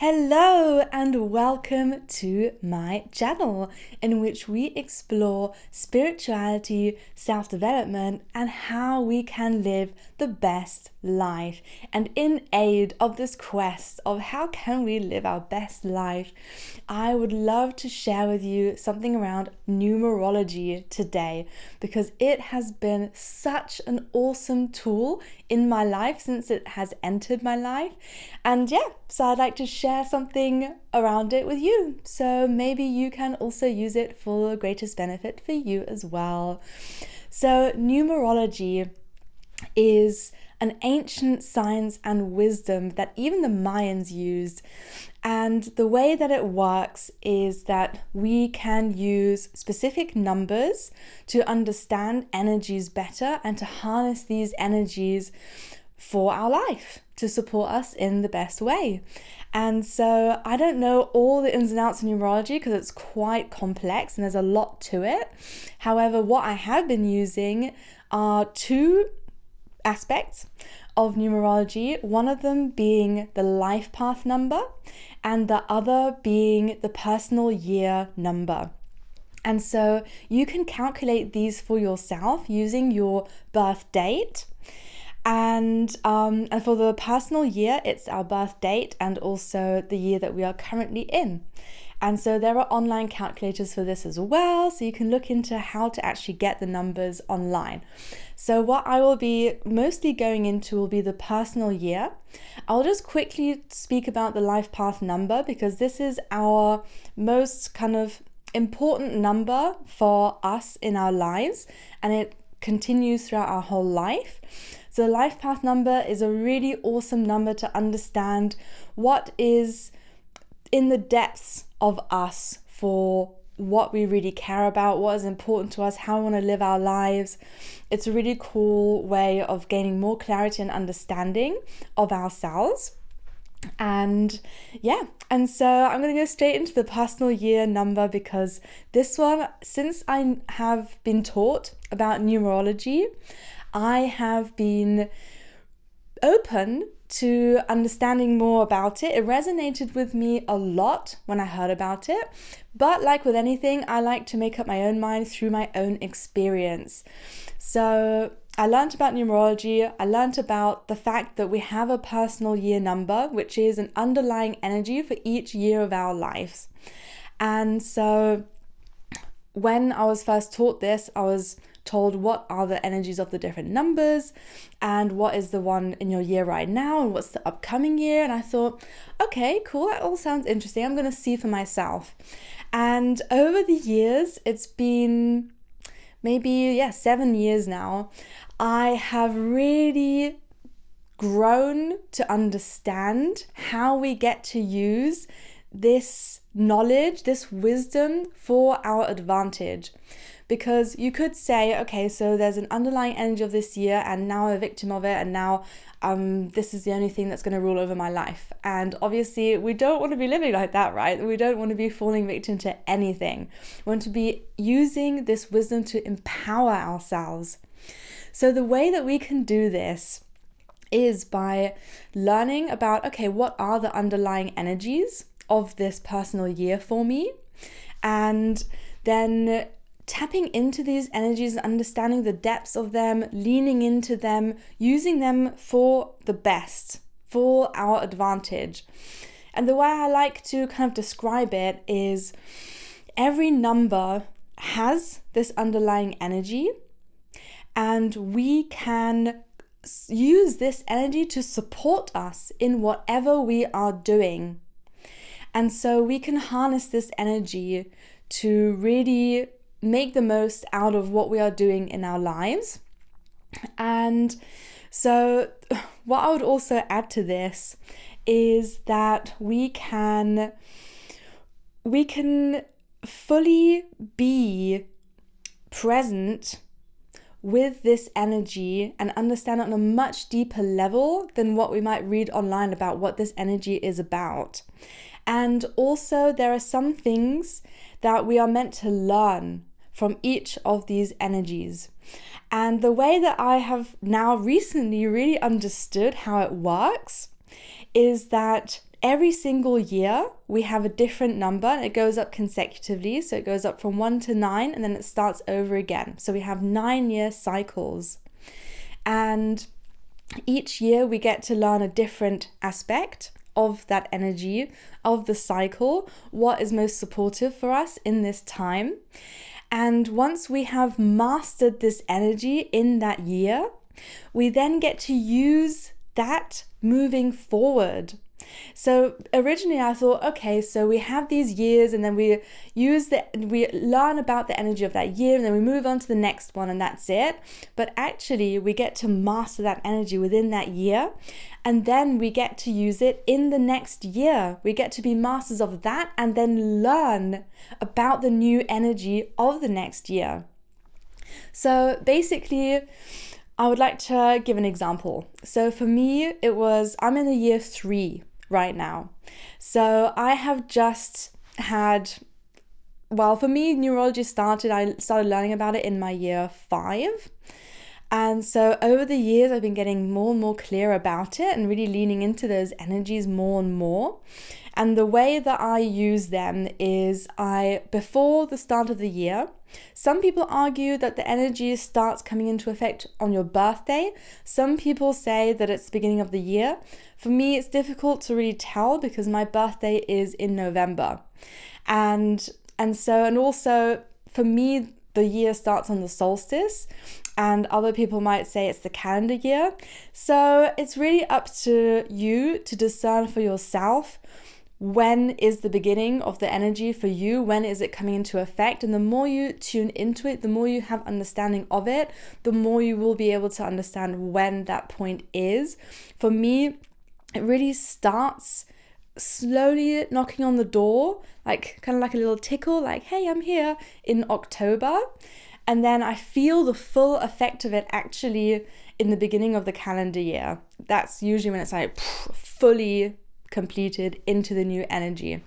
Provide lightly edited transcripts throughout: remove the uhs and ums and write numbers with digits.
Hello and welcome to my channel in which we explore spirituality, self-development and how we can live the best life. And in aid of this quest of how can we live our best life, I would love to share with you something around numerology today because it has been such an awesome tool in my life since it has entered my life. And so I'd like to share something around it with you. So maybe you can also use it for the greatest benefit for you as well. So numerology is an ancient science and wisdom that even the Mayans used. And the way that it works is that we can use specific numbers to understand energies better and to harness these energies for our life to support us in the best way. And so I don't know all the ins and outs of numerology because it's quite complex and there's a lot to it. However, what I have been using are two aspects of numerology, one of them being the life path number and the other being the personal year number. And so you can calculate these for yourself using your birth date. And for the personal year, it's our birth date and also the year that we are currently in. And so there are online calculators for this as well, so you can look into how to actually get the numbers online. So what I will be mostly going into will be the personal year. I'll just quickly speak about the life path number because this is our most kind of important number for us in our lives, and it continues throughout our whole life. So the life path number is a really awesome number to understand what is in the depths of us for what we really care about, what is important to us, how we want to live our lives. It's a really cool way of gaining more clarity and understanding of ourselves. And so I'm going to go straight into the personal year number because this one, since I have been taught about numerology, I have been open to understanding more about it. It resonated with me a lot when I heard about it, but like with anything, I like to make up my own mind through my own experience. So I learned about numerology. I learned about the fact that we have a personal year number, which is an underlying energy for each year of our lives. And so when I was first taught this, I was told what are the energies of the different numbers and what is the one in your year right now and what's the upcoming year. And I thought, okay, cool, that all sounds interesting. I'm going to see for myself. And over the years, it's been maybe 7 years now, I have really grown to understand how we get to use this knowledge, this wisdom for our advantage. Because you could say, okay, so there's an underlying energy of this year and now I'm a victim of it and now this is the only thing that's going to rule over my life. And obviously we don't want to be living like that, right? We don't want to be falling victim to anything. We want to be using this wisdom to empower ourselves. So the way that we can do this is by learning about, okay, what are the underlying energies of this personal year for me? And then tapping into these energies and understanding the depths of them, leaning into them, using them for the best, for our advantage. And the way I like to kind of describe it is every number has this underlying energy, and we can use this energy to support us in whatever we are doing. And so we can harness this energy to really make the most out of what we are doing in our lives. And so what I would also add to this is that we can fully be present with this energy and understand it on a much deeper level than what we might read online about what this energy is about. And also there are some things that we are meant to learn from each of these energies. And the way that I have now recently really understood how it works is that every single year we have a different number, and it goes up consecutively. So it goes up from 1 to 9, and then it starts over again. So we have 9-year cycles. And each year we get to learn a different aspect of that energy, of the cycle, what is most supportive for us in this time. And once we have mastered this energy in that year, we then get to use that moving forward. So originally I thought, okay, so we have these years, and then we learn about the energy of that year, and then we move on to the next one, and that's it. But actually we get to master that energy within that year, and then we get to use it in the next year. We get to be masters of that, and then learn about the new energy of the next year. So basically, I would like to give an example. So for me, I'm in the year 3 right now. So I have just had, for me, numerology I started learning about it in my year 5. And so over the years, I've been getting more and more clear about it and really leaning into those energies more and more. And the way that I use them is before the start of the year, some people argue that the energy starts coming into effect on your birthday. Some people say that it's the beginning of the year. For me, it's difficult to really tell because my birthday is in November. And also for me, the year starts on the solstice, and other people might say it's the calendar year. So it's really up to you to discern for yourself, when is the beginning of the energy for you? When is it coming into effect? And the more you tune into it, the more you have understanding of it, the more you will be able to understand when that point is. For me, it really starts slowly knocking on the door, like kind of like a little tickle, like, hey, I'm here, in October. And then I feel the full effect of it actually in the beginning of the calendar year. That's usually when it's like fully completed into the new energy.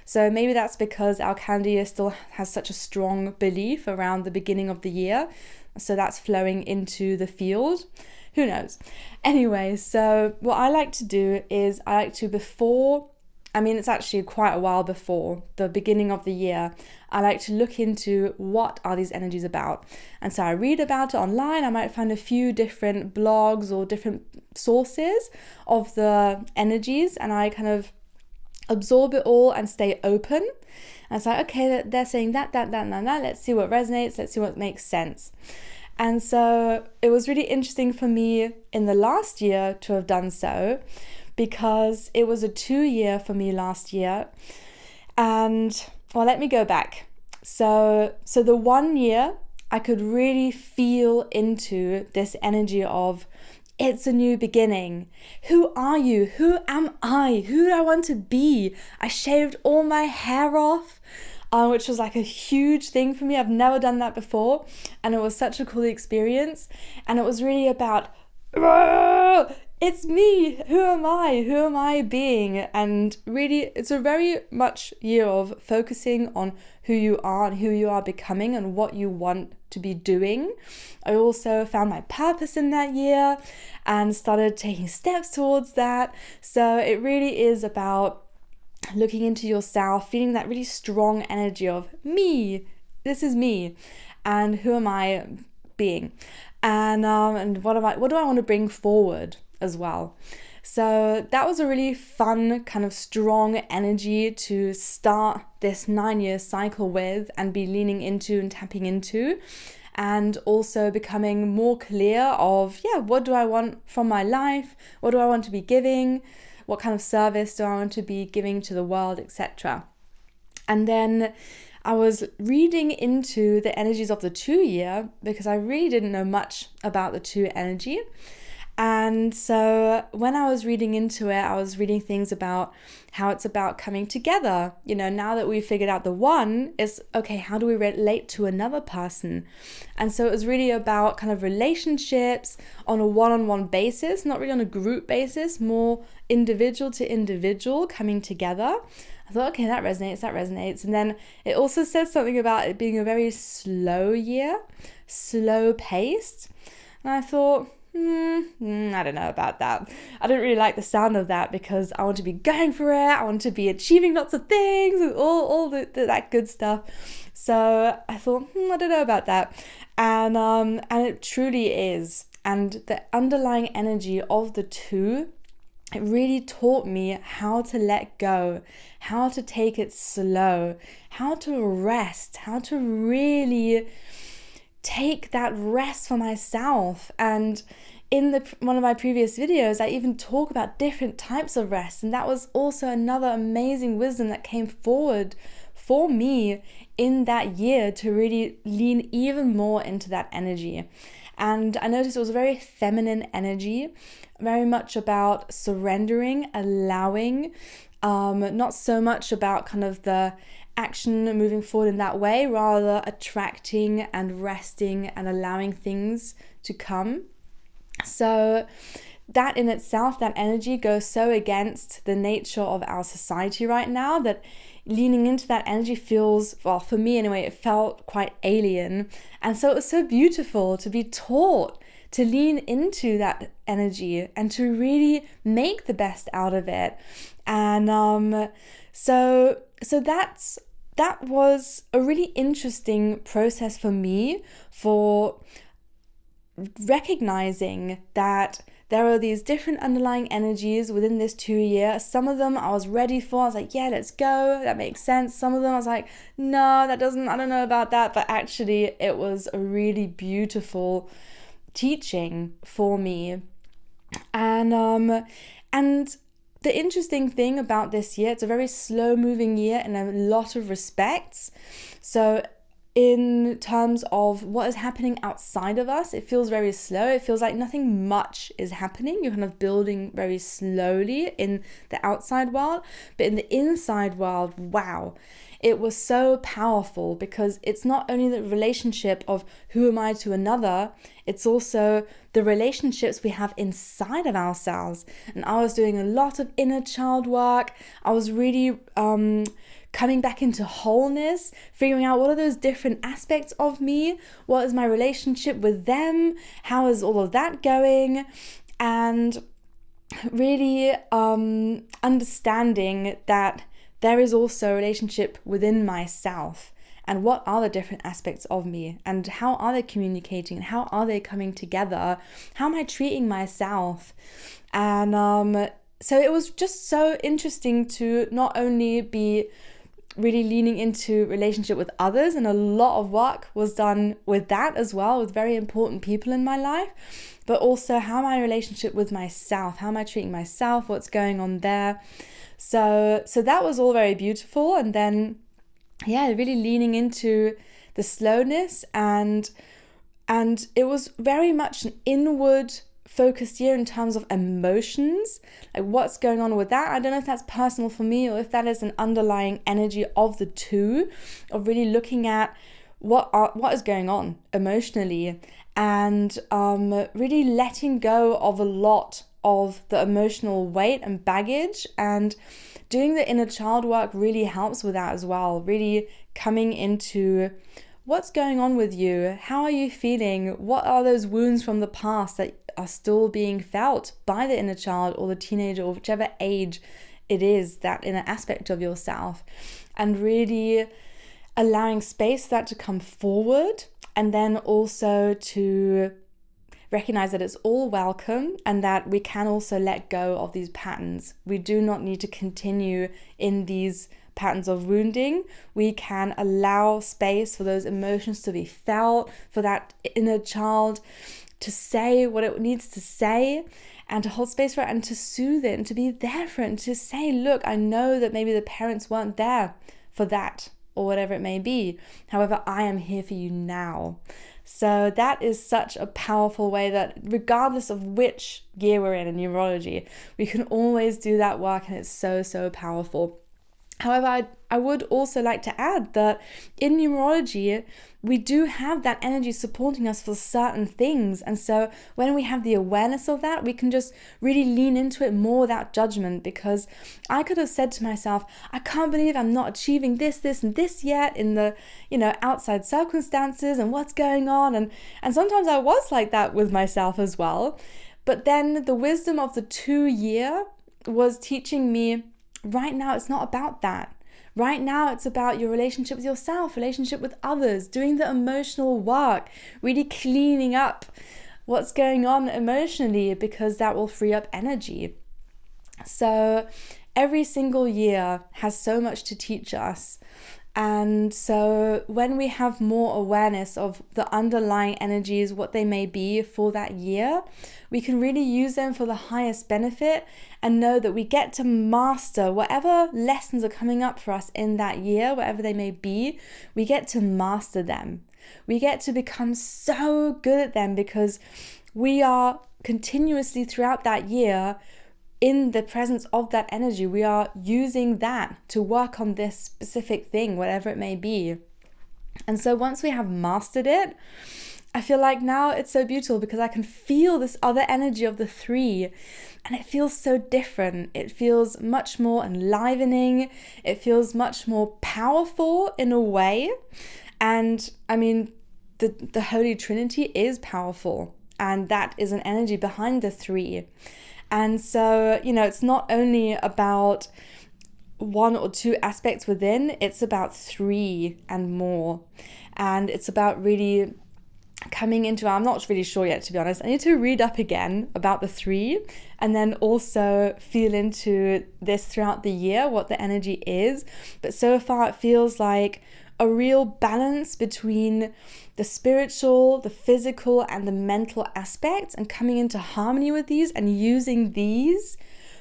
So maybe that's because our calendar year still has such a strong belief around the beginning of the year. So that's flowing into the field. Who knows? Anyway, so what I like to do is it's actually quite a while before the beginning of the year, I like to look into what are these energies about. And so I read about it online. I might find a few different blogs or different sources of the energies, and I kind of absorb it all and stay open. And it's like, okay, they're saying that, and that. Let's see what resonates. Let's see what makes sense. And so it was really interesting for me in the last year to have done so, because it was a 2-year for me last year. And let me go back. So the 1 year, I could really feel into this energy of, it's a new beginning. Who are you? Who am I? Who do I want to be? I shaved all my hair off, which was like a huge thing for me. I've never done that before. And it was such a cool experience. And it was really about, it's me. Who am I? Who am I being? And really, it's a very much year of focusing on who you are and who you are becoming and what you want to be doing. I also found my purpose in that year and started taking steps towards that. So it really is about looking into yourself, feeling that really strong energy of me. This is me. And who am I being? And what do I want to bring forward as well? So that was a really fun kind of strong energy to start this 9-year cycle with and be leaning into and tapping into, and also becoming more clear of, what do I want from my life? What do I want to be giving? What kind of service do I want to be giving to the world, etc. And then I was reading into the energies of the 2-year because I really didn't know much about the 2 energy. And so when I was reading into it, I was reading things about how it's about coming together. Now that we've figured out the 1, it's okay, how do we relate to another person? And so it was really about kind of relationships on a one-on-one basis, not really on a group basis, more individual to individual coming together. I thought, okay, that resonates. And then it also says something about it being a very slow year, slow paced. And I thought, I don't know about that. I don't really like the sound of that because I want to be going for it. I want to be achieving lots of things and all that good stuff. So I thought, I don't know about that. And it truly is. And the underlying energy of the two, it really taught me how to let go, how to take it slow, how to rest, how to really take that rest for myself. And in one of my previous videos, I even talk about different types of rest, and that was also another amazing wisdom that came forward for me in that year to really lean even more into that energy. And I noticed it was a very feminine energy, very much about surrendering, allowing, not so much about kind of the action moving forward in that way, rather attracting and resting and allowing things to come. So that in itself, that energy goes so against the nature of our society right now that leaning into that energy feels, well, for me anyway, it felt quite alien. And so it was so beautiful to be taught to lean into that energy and to really make the best out of it. And so that was a really interesting process for me, for recognizing that there are these different underlying energies within this 2 year. Some of them I was ready for. I was like, yeah, let's go. That makes sense. Some of them I was like, no, that doesn't, I don't know about that. But actually it was a really beautiful teaching for me. And the interesting thing about this year, it's a very slow moving year in a lot of respects. So in terms of what is happening outside of us, it feels very slow. It feels like nothing much is happening. You're kind of building very slowly in the outside world, but in the inside world, wow, it was so powerful, because it's not only the relationship of who am I to another, it's also the relationships we have inside of ourselves. And I was doing a lot of inner child work. I was really coming back into wholeness, figuring out what are those different aspects of me, what is my relationship with them, how is all of that going, and really understanding that there is also a relationship within myself, and what are the different aspects of me, and how are they communicating, and how are they coming together, how am I treating myself. And so it was just so interesting to not only be really leaning into relationship with others, and a lot of work was done with that as well, with very important people in my life, but also how my relationship with myself, how am I treating myself, what's going on there. So that was all very beautiful. And then really leaning into the slowness, and it was very much an inward focused year in terms of emotions, like what's going on with that. I don't know if that's personal for me, or if that is an underlying energy of the two, of really looking at what is going on emotionally, and really letting go of a lot of the emotional weight and baggage. And doing the inner child work really helps with that as well, really coming into what's going on with you, how are you feeling, what are those wounds from the past that are still being felt by the inner child or the teenager, or whichever age it is, that inner aspect of yourself, and really allowing space for that to come forward, and then also to recognize that it's all welcome, and that we can also let go of these patterns. We do not need to continue in these patterns of wounding. We can allow space for those emotions to be felt, for that inner child to say what it needs to say, and to hold space for it, and to soothe it, and to be there for it, and to say, look, I know that maybe the parents weren't there for that, or whatever it may be. However, I am here for you now. So that is such a powerful way that regardless of which year we're in numerology, we can always do that work, and it's so, so powerful. However, I would also like to add that in numerology, we do have that energy supporting us for certain things. And so when we have the awareness of that, we can just really lean into it more without judgment, because I could have said to myself, I can't believe I'm not achieving this, this, and this yet in the, outside circumstances and what's going on. And sometimes I was like that with myself as well. But then the wisdom of the 2-year was teaching me, right now, it's not about that. Right now, it's about your relationship with yourself, relationship with others, doing the emotional work, really cleaning up what's going on emotionally, because that will free up energy. So every single year has so much to teach us. And so when we have more awareness of the underlying energies, what they may be for that year, we can really use them for the highest benefit and know that we get to master whatever lessons are coming up for us in that year, whatever they may be, we get to master them. We get to become so good at them because we are continuously throughout that year in the presence of that energy. We are using that to work on this specific thing, whatever it may be. And so once we have mastered it, I feel like now it's so beautiful because I can feel this other energy of the 3, and it feels so different. It feels much more enlivening. It feels much more powerful in a way. And I mean, the Holy Trinity is powerful, and that is an energy behind the 3. And so, it's not only about 1 or 2 aspects within, it's about 3 and more. And it's about really coming into, I'm not really sure yet, to be honest. I need to read up again about the 3 and then also feel into this throughout the year, what the energy is. But so far it feels like a real balance between the spiritual, the physical, and the mental aspects, and coming into harmony with these and using these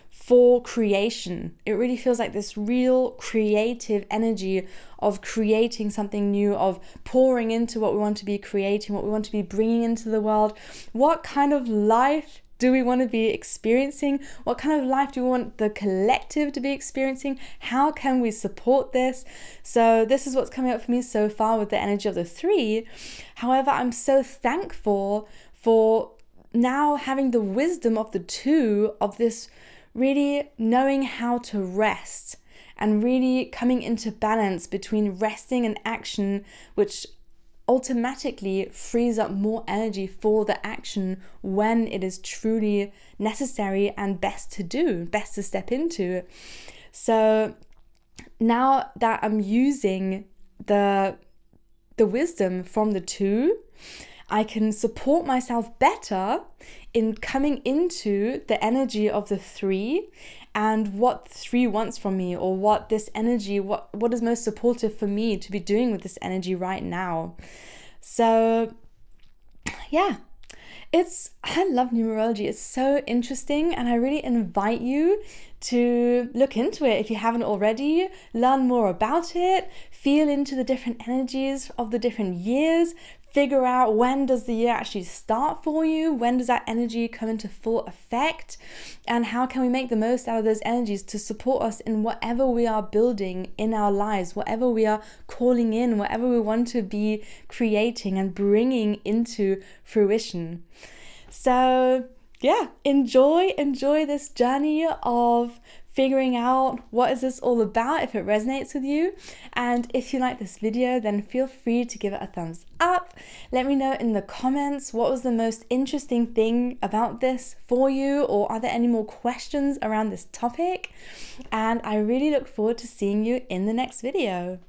for creation. It really feels like this real creative energy of creating something new, of pouring into what we want to be creating, what we want to be bringing into the world. What kind of life do we want to be experiencing? What kind of life do we want the collective to be experiencing? How can we support this? So this is what's coming up for me so far with the energy of the 3. However, I'm so thankful for now having the wisdom of the 2, of this really knowing how to rest and really coming into balance between resting and action, which automatically frees up more energy for the action when it is truly necessary and best to do, best to step into. So now that I'm using the wisdom from the 2, I can support myself better in coming into the energy of the 3 and what 3 wants from me, or what this energy, what is most supportive for me to be doing with this energy right now. So yeah, I love numerology. It's so interesting, and I really invite you to look into it if you haven't already. Learn more about it, feel into the different energies of the different years, figure out when does the year actually start for you, when does that energy come into full effect, and how can we make the most out of those energies to support us in whatever we are building in our lives, whatever we are calling in, whatever we want to be creating and bringing into fruition. So yeah, enjoy this journey of figuring out what is this all about, if it resonates with you. And if you like this video, then feel free to give it a thumbs up. Let me know in the comments what was the most interesting thing about this for you, or are there any more questions around this topic? And I really look forward to seeing you in the next video.